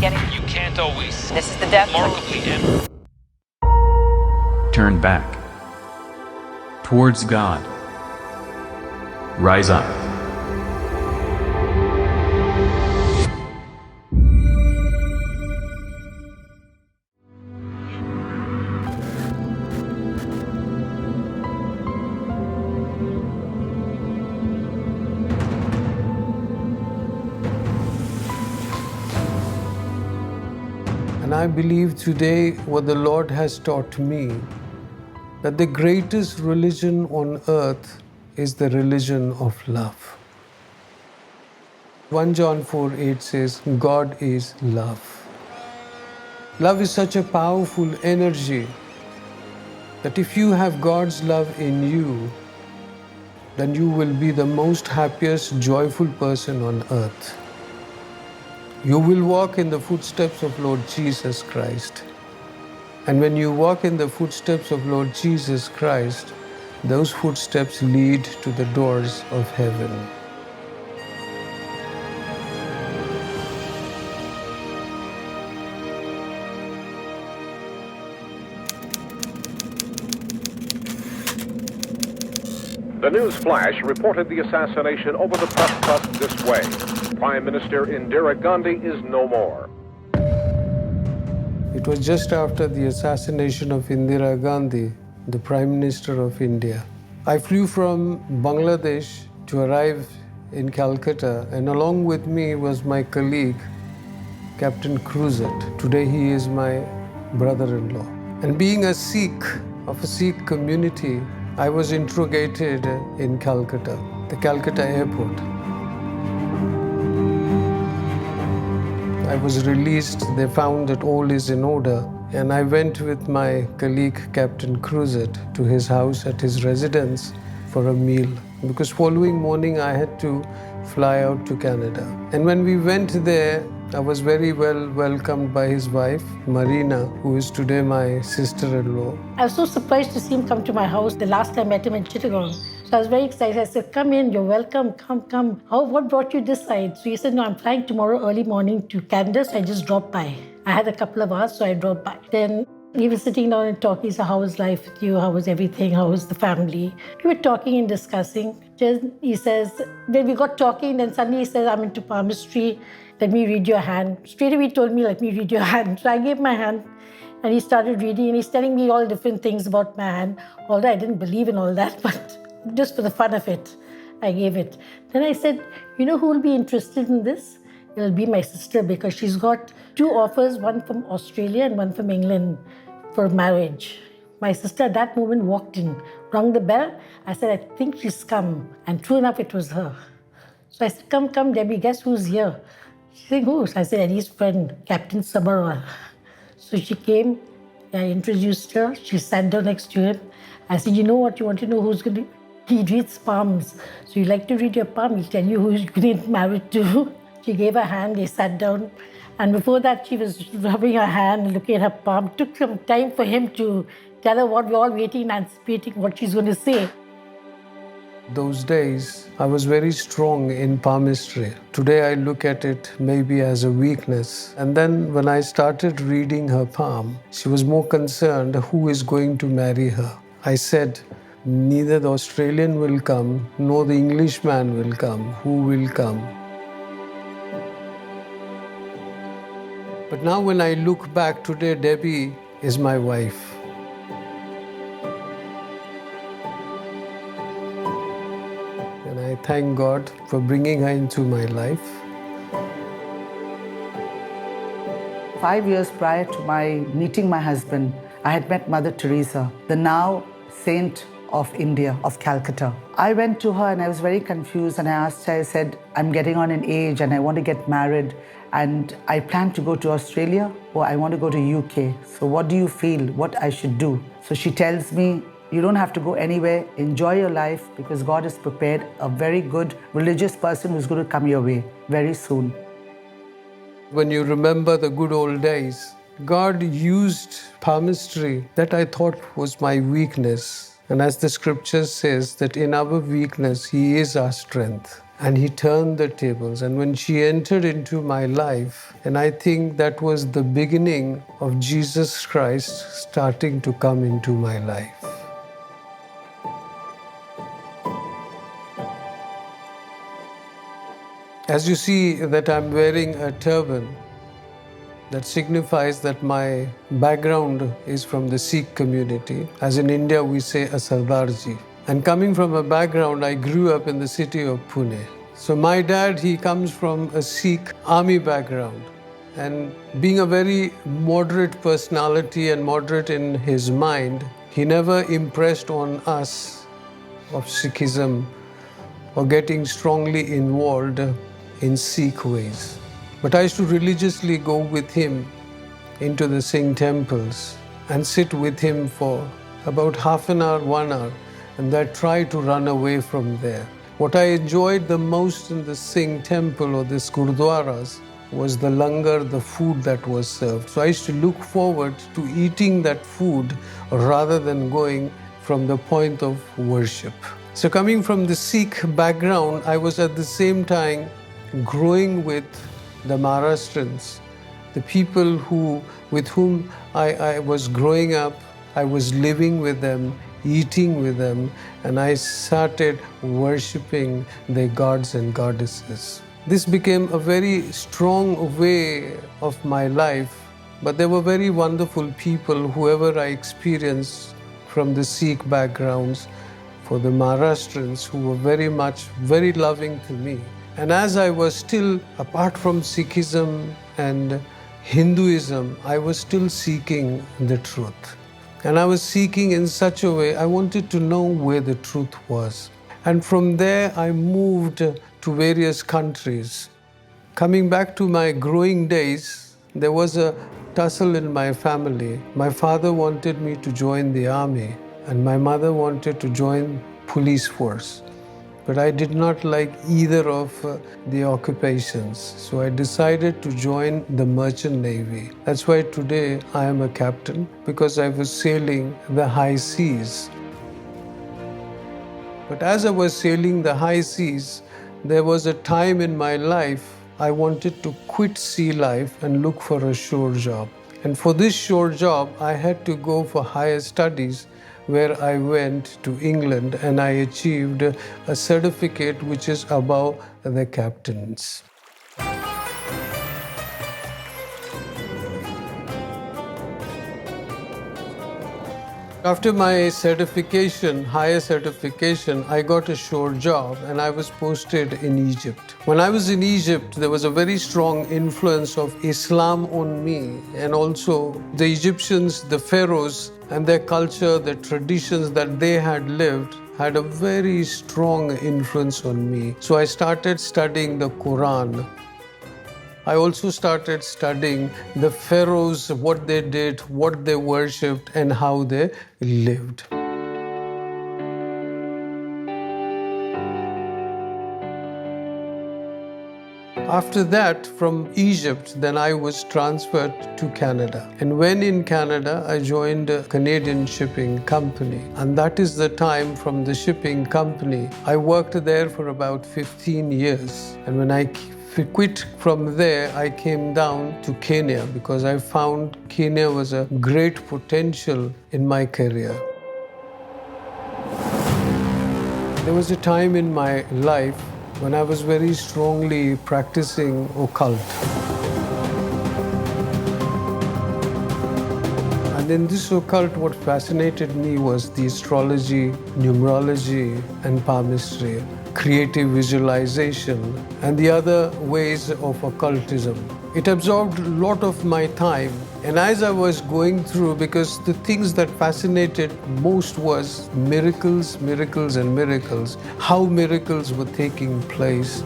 You can't always. This is the death. Remarkably empty. Turn back towards God. Rise up. And I believe today what the Lord has taught me, that the greatest religion on earth is the religion of love. 1 John 4:8 says, God is love. Love is such a powerful energy that if you have God's love in you, then you will be the most happiest, joyful person on earth. You will walk in the footsteps of Lord Jesus Christ. And when you walk in the footsteps of Lord Jesus Christ, those footsteps lead to the doors of heaven. The news flash reported the assassination over the press bus this way. Prime Minister Indira Gandhi is no more. It was just after the assassination of Indira Gandhi, the Prime Minister of India. I flew from Bangladesh to arrive in Calcutta, and along with me was my colleague, Captain Cruzet. Today he is my brother-in-law. And being a Sikh of a Sikh community, I was interrogated in Calcutta, the Calcutta airport. I was released. They found that all is in order. And I went with my colleague, Captain Cruzet, to his house at his residence for a meal. Because following morning, I had to fly out to Canada. And when we went there, I was very well welcomed by his wife, Marina, who is today my sister-in-law. I was so surprised to see him come to my house the last time I met him in Chittagong. So I was very excited. I said, come in, you're welcome, come. What brought you this side? So he said, no, I'm flying tomorrow early morning to Canada, so I just dropped by. I had a couple of hours, so I dropped by. Then we were sitting down and talking. He said, how was life with you? How was everything? How was the family? We were talking and discussing. Then he says, then we got talking, then suddenly he says, I'm into palmistry. Let me read your hand. Straight away he told me, let me read your hand. So I gave my hand and he started reading and he's telling me all different things about my hand. Although I didn't believe in all that, but just for the fun of it, I gave it. Then I said, you know who will be interested in this? It'll be my sister because she's got 2 offers, one from Australia and one from England for marriage. My sister at that moment walked in, rang the bell. I said, I think she's come. And true enough, it was her. So I said, come, Debbie, guess who's here? She said, who? So I said, Eddie's friend, Captain Simon. So she came, I introduced her. She sat down next to him. I said, you know what, you want to know who's going to... He reads palms. So you like to read your palm, he'll tell you who you're going to get married to. She gave her hand, they sat down. And before that, she was rubbing her hand, looking at her palm. It took some time for him to tell her what we're all waiting and anticipating what she's going to say. Those days, I was very strong in palmistry. Today, I look at it maybe as a weakness. And then when I started reading her palm, she was more concerned who is going to marry her. I said, neither the Australian will come, nor the Englishman will come. Who will come? But now when I look back today, Debbie is my wife. And I thank God for bringing her into my life. 5 years prior to my meeting my husband, I had met Mother Teresa, the now saint of India, of Calcutta. I went to her and I was very confused and I asked her, I said, I'm getting on in age and I want to get married and I plan to go to Australia or I want to go to UK. So what do you feel, what I should do? So she tells me, you don't have to go anywhere, enjoy your life because God has prepared a very good religious person who's going to come your way very soon. When you remember the good old days, God used palmistry that I thought was my weakness. And as the scripture says that in our weakness, He is our strength. and he turned the tables. And when she entered into my life, and I think that was the beginning of Jesus Christ starting to come into my life. As you see that I'm wearing a turban, that signifies that my background is from the Sikh community. As in India, we say a Sardarji. And coming from a background, I grew up in the city of Pune. So my dad, he comes from a Sikh army background. And being a very moderate personality and moderate in his mind, he never impressed on us of Sikhism or getting strongly involved in Sikh ways. But I used to religiously go with him into the Singh temples and sit with him for about half an hour, 1 hour, and then try to run away from there. What I enjoyed the most in the Singh temple or the Gurdwaras was the langar, the food that was served. So I used to look forward to eating that food rather than going from the point of worship. So coming from the Sikh background, I was at the same time growing with the Maharashtrians, the people with whom I was growing up. I was living with them, eating with them, and I started worshipping their gods and goddesses. This became a very strong way of my life, but they were very wonderful people, whoever I experienced from the Sikh backgrounds, for the Maharashtrians who were very loving to me. And as I was still, apart from Sikhism and Hinduism, I was still seeking the truth. And I was seeking in such a way, I wanted to know where the truth was. And from there, I moved to various countries. Coming back to my growing days, there was a tussle in my family. My father wanted me to join the army, and my mother wanted to join police force. But I did not like either of the occupations. So I decided to join the merchant navy. That's why today I am a captain, because I was sailing the high seas. But as I was sailing the high seas, there was a time in my life I wanted to quit sea life and look for a shore job. And for this shore job, I had to go for higher studies, where I went to England and I achieved a certificate which is above the captain's. After my certification, higher certification, I got a shore job and I was posted in Egypt. When I was in Egypt, there was a very strong influence of Islam on me, and also the Egyptians, the pharaohs, and their culture, their traditions that they had lived had a very strong influence on me. So I started studying the Quran. I also started studying the pharaohs, what they did, what they worshipped, and how they lived. After that, from Egypt, then I was transferred to Canada. And when in Canada, I joined a Canadian shipping company. And that is the time from the shipping company. I worked there for about 15 years. And when I quit from there, I came down to Kenya because I found Kenya was a great potential in my career. There was a time in my life when I was very strongly practicing occult. And in this occult, what fascinated me was the astrology, numerology, and palmistry, creative visualization, and the other ways of occultism. It absorbed a lot of my time. And as I was going through, because the things that fascinated most was miracles, miracles, and miracles, how miracles were taking place,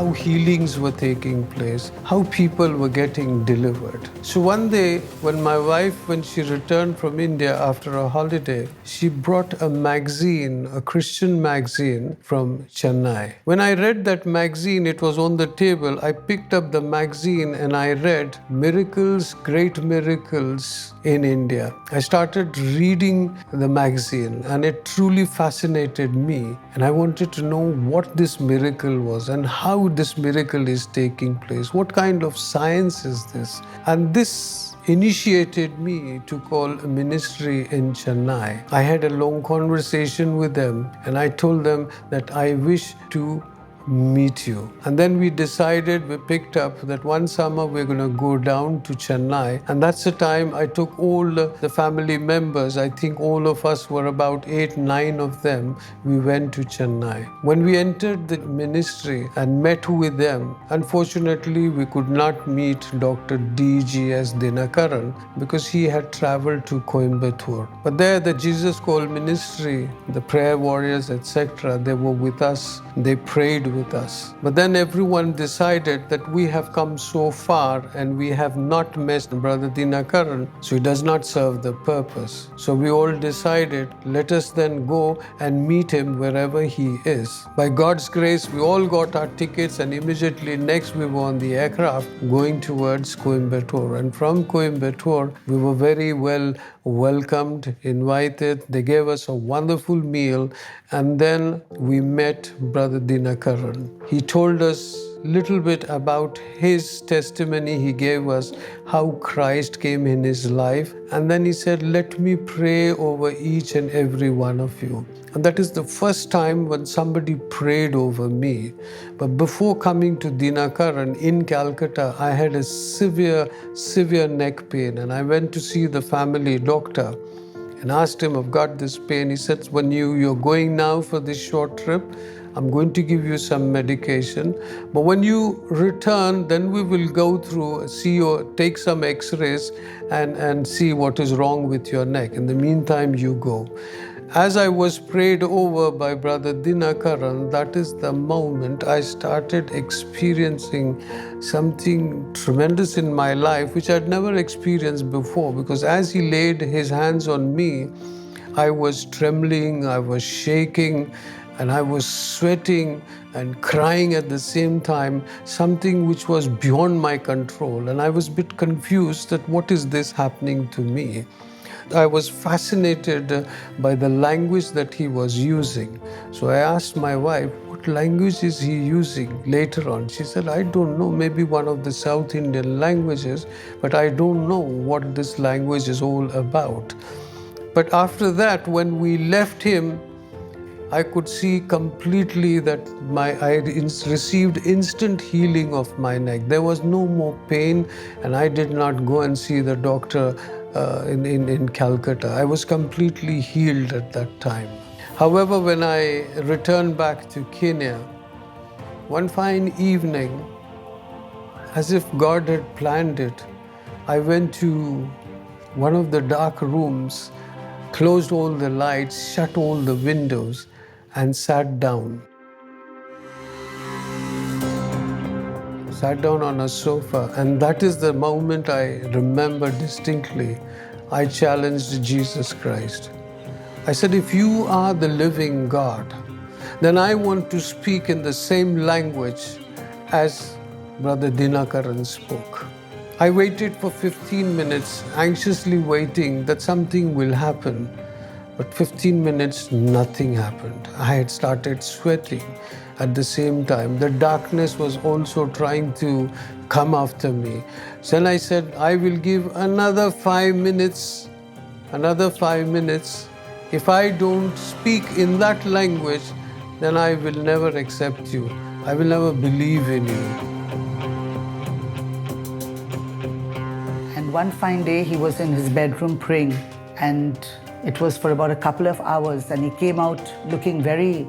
how healings were taking place, how people were getting delivered. So one day, when she returned from India after a holiday, she brought a magazine, a Christian magazine from Chennai. When I read that magazine, it was on the table. I picked up the magazine and I read Miracles, Great Miracles in India. I started reading the magazine and it truly fascinated me. And I wanted to know what this miracle was and how this miracle is taking place. What kind of science is this? And this initiated me to call a ministry in Chennai. I had a long conversation with them and I told them that I wish to meet you. And then we picked up that one summer we're going to go down to Chennai. And that's the time I took all the family members. I think all of us were about 8, 9 of them. We went to Chennai. When we entered the ministry and met with them, unfortunately we could not meet Dr. D.G.S. Dinakaran because he had traveled to Coimbatore. But there the Jesus Call ministry, the prayer warriors, etc., they were with us. They prayed with us. But then everyone decided that we have come so far and we have not met Brother Dinakaran, so he does not serve the purpose. So we all decided, let us then go and meet him wherever he is. By God's grace, we all got our tickets and immediately next we were on the aircraft going towards Coimbatore. And from Coimbatore, we were very well welcomed, invited. They gave us a wonderful meal and then we met Brother Dinakaran. He told us a little bit about his testimony. He gave us how Christ came in his life. And then he said, let me pray over each and every one of you. And that is the first time when somebody prayed over me. But before coming to Dinakaran in Calcutta, I had a severe neck pain. And I went to see the family doctor and asked him, I've got this pain. He said, when you're going now for this short trip, I'm going to give you some medication. But when you return, then we will go through, take some x-rays and see what is wrong with your neck. In the meantime, you go. As I was prayed over by Brother Dinakaran, that is the moment I started experiencing something tremendous in my life, which I'd never experienced before. Because as he laid his hands on me, I was trembling, I was shaking, and I was sweating and crying at the same time, something which was beyond my control. And I was a bit confused that what is this happening to me? I was fascinated by the language that he was using. So I asked my wife, what language is he using later on? She said, I don't know, maybe one of the South Indian languages, but I don't know what this language is all about. But after that, when we left him, I could see completely that I received instant healing of my neck. There was no more pain, and I did not go and see the doctor in Calcutta. I was completely healed at that time. However, when I returned back to Kenya, one fine evening, as if God had planned it, I went to one of the dark rooms, closed all the lights, shut all the windows, and sat down. Sat down on a sofa, and that is the moment I remember distinctly. I challenged Jesus Christ. I said, if you are the living God, then I want to speak in the same language as Brother Dinakaran spoke. I waited for 15 minutes, anxiously waiting that something will happen. But 15 minutes, nothing happened. I had started sweating at the same time. The darkness was also trying to come after me. So then I said, I will give another 5 minutes. If I don't speak in that language, then I will never accept you. I will never believe in you. And one fine day, he was in his bedroom praying, and it was for about a couple of hours, and he came out looking very,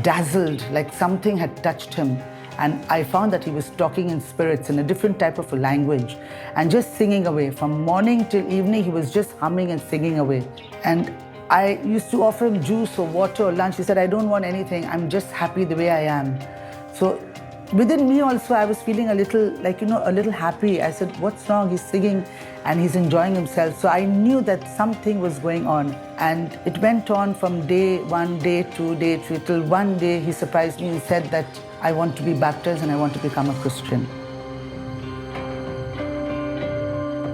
dazzled, like something had touched him. And I found that he was talking in spirits in a different type of a language and just singing away. From morning till evening, he was just humming and singing away. And I used to offer him juice or water or lunch. He said, I don't want anything. I'm just happy the way I am. So within me also, I was feeling a little, a little happy. I said, what's wrong? He's singing and he's enjoying himself. So I knew that something was going on. And it went on from day 1, day 2, day 3, till one day he surprised me and said that I want to be baptized and I want to become a Christian.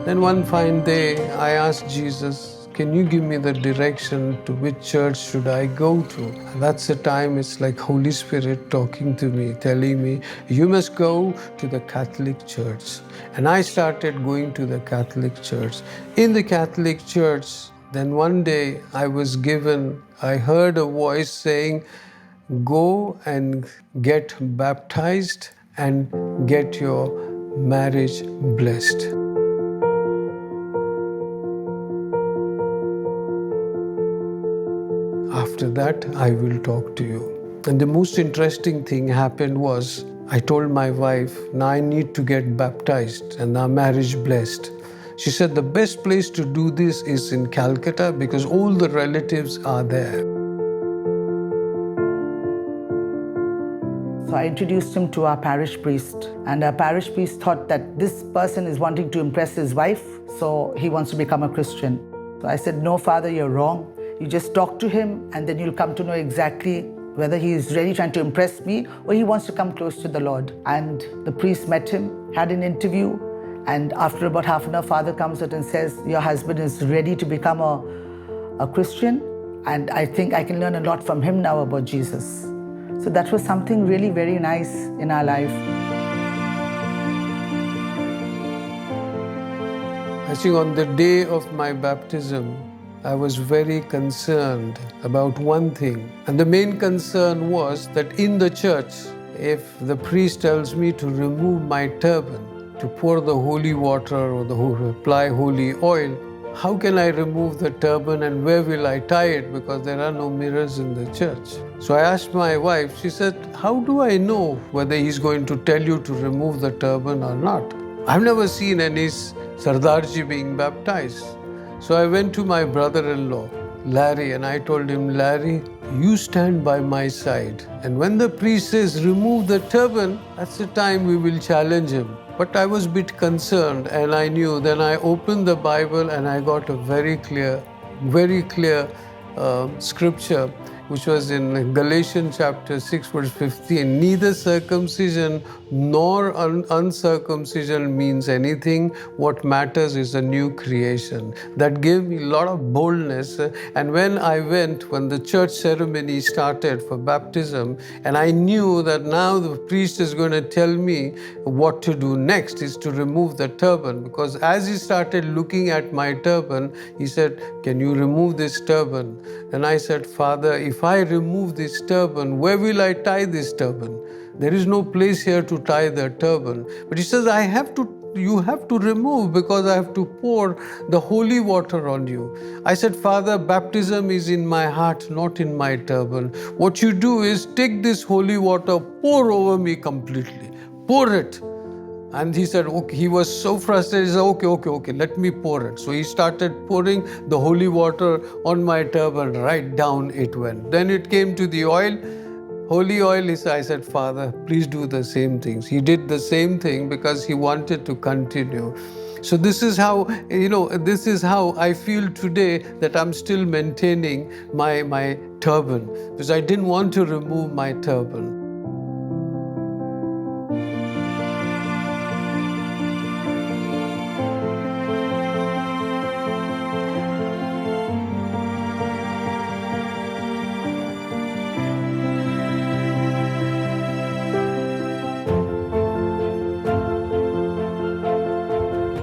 Then one fine day, I asked Jesus, can you give me the direction to which church should I go to? And that's the time it's like Holy Spirit talking to me, telling me, you must go to the Catholic Church. And I started going to the Catholic Church. In the Catholic Church, then one day I heard a voice saying, go and get baptized and get your marriage blessed. After that, I will talk to you. And the most interesting thing happened was, I told my wife, now I need to get baptized and our marriage blessed. She said the best place to do this is in Calcutta because all the relatives are there. So I introduced him to our parish priest, and our parish priest thought that this person is wanting to impress his wife, so he wants to become a Christian. So I said, no, Father, you're wrong. You just talk to him and then you'll come to know exactly whether he is really trying to impress me or he wants to come close to the Lord. And the priest met him, had an interview, and after about half an hour, Father comes out and says, your husband is ready to become a Christian, and I think I can learn a lot from him now about Jesus. So that was something really very nice in our life. I think on the day of my baptism, I was very concerned about one thing. And the main concern was that in the church, if the priest tells me to remove my turban, to pour the holy water or apply holy oil, how can I remove the turban and where will I tie it? Because there are no mirrors in the church. So I asked my wife, she said, how do I know whether he's going to tell you to remove the turban or not? I've never seen any Sardarji being baptized. So I went to my brother-in-law, Larry, and I told him, Larry, you stand by my side. And when the priest says, remove the turban, that's the time we will challenge him. But I was a bit concerned, and I knew. Then I opened the Bible and I got a very clear scripture, which was in Galatians chapter 6, verse 15. Neither circumcision nor uncircumcision means anything. What matters is a new creation. That gave me a lot of boldness. And when the church ceremony started for baptism, and I knew that now the priest is going to tell me what to do next is to remove the turban. Because as he started looking at my turban, he said, can you remove this turban? And I said, Father, if I remove this turban, where will I tie this turban? There is no place here to tie the turban. But he says, you have to remove because I have to pour the holy water on you. I said, Father, baptism is in my heart, not in my turban. What you do is take this holy water, pour over me completely. Pour it. And he said, okay, he was so frustrated, he said, okay, let me pour it. So he started pouring the holy water on my turban, right down it went. Then it came to the oil, holy oil. I said, Father, please do the same things. He did the same thing because he wanted to continue. So this is how I feel today that I'm still maintaining my turban because I didn't want to remove my turban.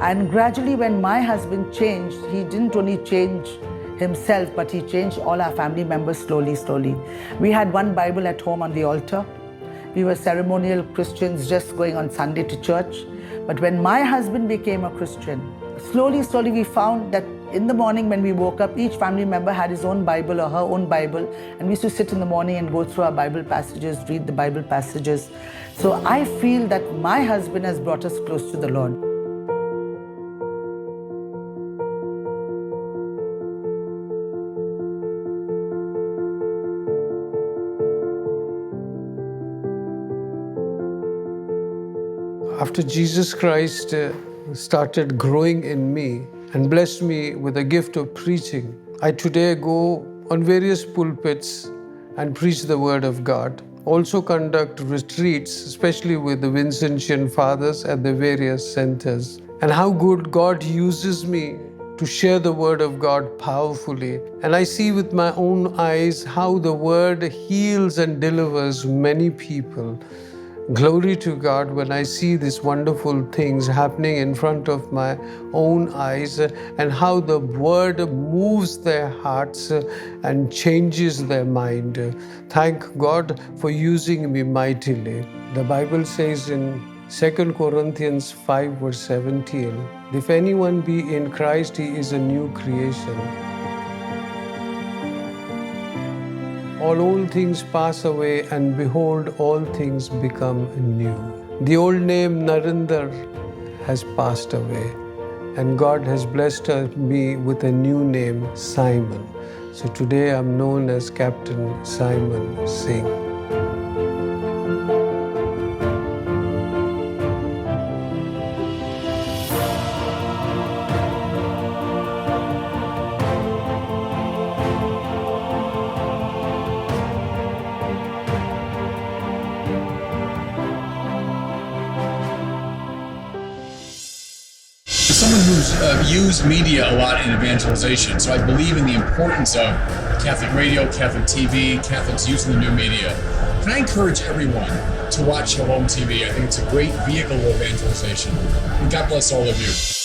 And gradually when my husband changed, he didn't only change himself, but he changed all our family members slowly. We had one Bible at home on the altar. We were ceremonial Christians just going on Sunday to church. But when my husband became a Christian, slowly we found that in the morning when we woke up, each family member had his own Bible or her own Bible, and we used to sit in the morning and go through our Bible passages, read the Bible passages. So I feel that my husband has brought us close to the Lord. After Jesus Christ started growing in me and blessed me with the gift of preaching, I today go on various pulpits and preach the Word of God. Also conduct retreats, especially with the Vincentian Fathers at the various centers. And how good God uses me to share the Word of God powerfully. And I see with my own eyes how the Word heals and delivers many people. Glory to God when I see these wonderful things happening in front of my own eyes, and how the Word moves their hearts and changes their mind. Thank God for using me mightily. The Bible says in 2 Corinthians 5 verse 17, if anyone be in Christ, he is a new creation. All old things pass away, and behold, all things become new. The old name Narinder has passed away, and God has blessed me with a new name, Simon. So today I'm known as Captain Simon Singh. Someone who's used media a lot in evangelization, so I believe in the importance of Catholic radio, Catholic TV, Catholics using the new media. Can I encourage everyone to watch Shalom TV? I think it's a great vehicle of evangelization. And God bless all of you.